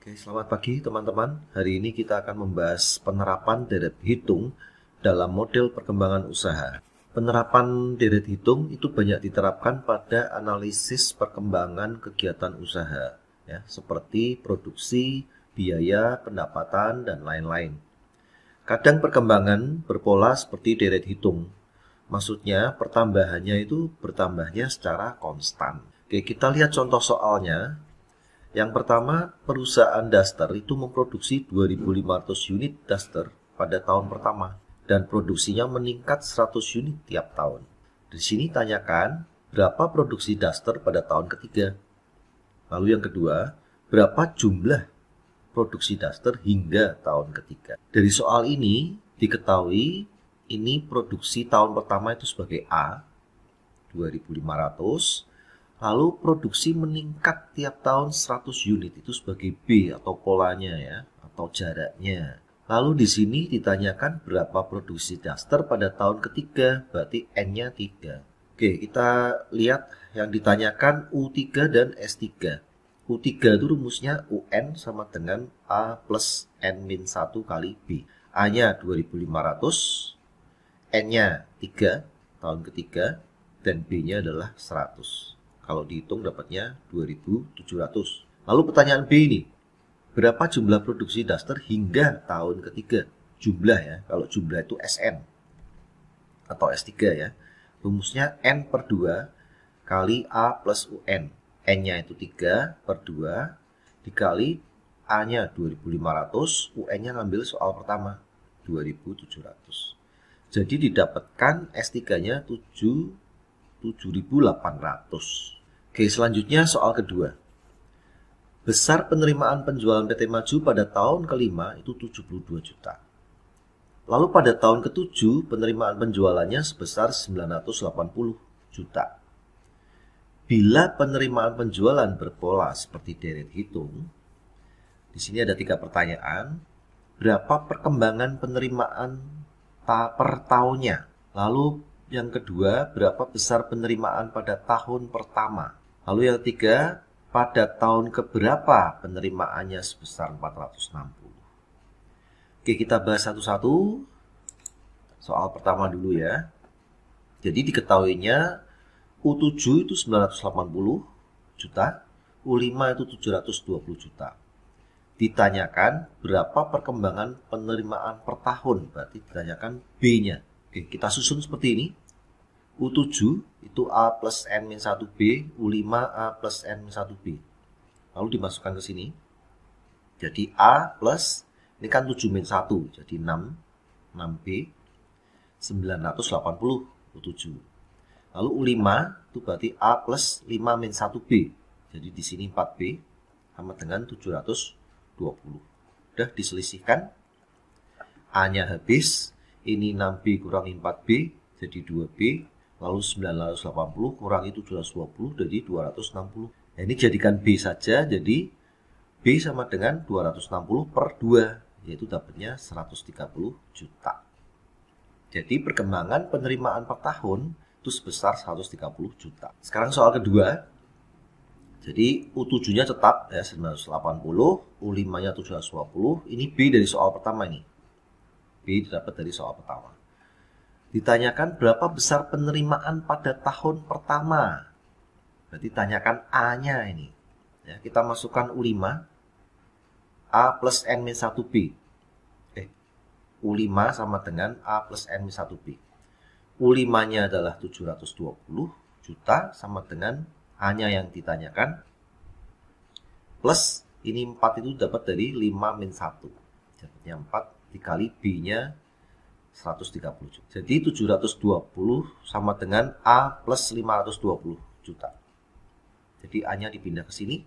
Oke, selamat pagi teman-teman. Hari ini kita akan membahas penerapan deret hitung dalam model perkembangan usaha. Penerapan deret hitung itu banyak diterapkan pada analisis perkembangan kegiatan usaha, ya, seperti produksi, biaya, pendapatan, dan lain-lain. Kadang perkembangan berpola seperti deret hitung. Maksudnya pertambahannya itu bertambahnya secara konstan. Oke, kita lihat contoh soalnya. Yang pertama, perusahaan daster itu memproduksi 2.500 unit daster pada tahun pertama dan produksinya meningkat 100 unit tiap tahun. Di sini tanyakan berapa produksi daster pada tahun ketiga. Lalu yang kedua, berapa jumlah produksi daster hingga tahun ketiga. Dari soal ini diketahui ini produksi tahun pertama itu sebagai A, 2.500. Lalu produksi meningkat tiap tahun 100 unit itu sebagai B atau polanya, ya, atau jaraknya. Lalu di sini ditanyakan berapa produksi daster pada tahun ketiga, berarti N-nya 3. Oke, kita lihat yang ditanyakan U3 dan S3. U3 itu rumusnya UN sama dengan A plus N-1 kali B. A-nya 2.500, N-nya 3 tahun ketiga, dan B-nya adalah 100. Kalau dihitung dapatnya 2.700. Lalu pertanyaan B ini, berapa jumlah produksi daster hingga tahun ketiga? Jumlah, ya, kalau jumlah itu SN atau S3, ya. Rumusnya N per 2 kali A plus UN. N-nya itu 3 per 2 dikali A-nya 2.500, UN-nya ngambil soal pertama 2.700. Jadi didapatkan S3-nya 7.800. Oke, selanjutnya soal kedua. Besar penerimaan penjualan PT Maju pada tahun kelima itu 72 juta. Lalu pada tahun ketujuh penerimaan penjualannya sebesar 980 juta. Bila penerimaan penjualan berpola seperti deret hitung, di sini ada 3 pertanyaan. Berapa perkembangan penerimaan per tahunnya? Lalu yang kedua, berapa besar penerimaan pada tahun pertama? Lalu yang ketiga, pada tahun keberapa penerimaannya sebesar 460? Oke, kita bahas satu-satu. Soal pertama dulu, ya. Jadi diketahuinya U7 itu 980 juta, U5 itu 720 juta. Ditanyakan berapa perkembangan penerimaan per tahun, berarti ditanyakan B-nya. Oke, kita susun seperti ini. U7 itu A plus N-1B, U5 A plus N-1B. Lalu dimasukkan ke sini. Jadi A plus, ini kan 7-1, jadi 6, 6B, 980 U7. Lalu U5 itu berarti A plus 5-1B. Jadi di sini 4B sama dengan 720. Udah diselisihkan. A-nya habis. Ini 6B kurangi 4B jadi 2B. Lalu 980 kurangi 720 jadi 260. Nah, ini jadikan B saja. Jadi B sama dengan 260 per 2. Yaitu dapatnya 130 juta. Jadi perkembangan penerimaan per tahun itu sebesar 130 juta. Sekarang soal kedua. Jadi U7-nya tetap, ya, 980. U5-nya 720. Ini B dari soal pertama ini. B didapat dari soal pertama. Ditanyakan berapa besar penerimaan pada tahun pertama. Berarti tanyakan A-nya ini. Ya, kita masukkan U5. A plus N-1B. U5 sama dengan A plus N-1B. U5-nya adalah 720 juta sama dengan A-nya yang ditanyakan. Plus ini 4 itu dapat dari 5-1. Dapatnya 4 dikali B-nya 130 juta. Jadi 720 sama dengan A plus 520 juta. Jadi A-nya dipindah ke sini.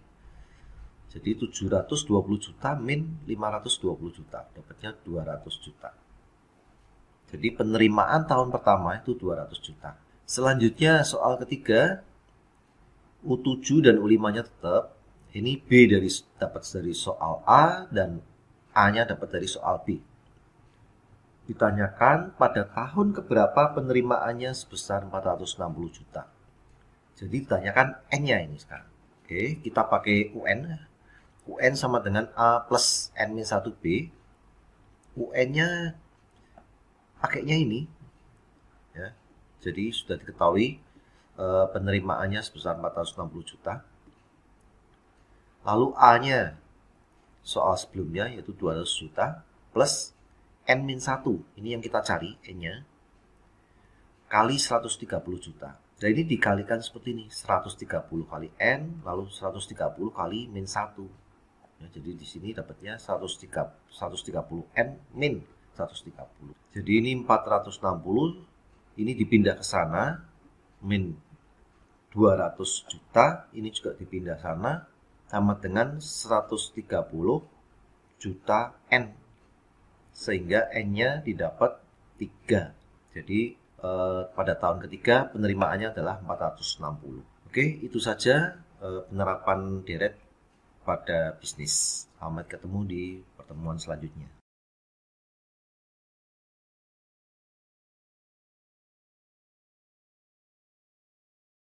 Jadi 720 juta min 520 juta. Dapatnya 200 juta. Jadi penerimaan tahun pertama itu 200 juta. Selanjutnya soal ketiga. U7 dan U5-nya tetap. Ini B dapat dari soal A dan A-nya dapat dari soal B. Ditanyakan pada tahun keberapa penerimaannya sebesar 460 juta. Jadi ditanyakan N-nya ini sekarang. Oke, kita pakai UN. UN sama dengan A plus N-1B. UN-nya pakainya ini, ya. Jadi sudah diketahui penerimaannya sebesar 460 juta. Lalu A-nya soal sebelumnya yaitu 200 juta plus N-1, ini yang kita cari N-nya, kali 130 juta. Dan ini dikalikan seperti ini, 130 kali N, lalu 130 kali min 1. Ya, jadi di sini dapatnya 130 N min 130. Jadi ini 460, ini dipindah ke sana, min 200 juta, ini juga dipindah sana, sama dengan 130 juta N. Sehingga N-nya didapat 3. Jadi pada tahun ketiga penerimaannya adalah 460. Oke, itu saja penerapan deret pada bisnis. Selamat ketemu di pertemuan selanjutnya.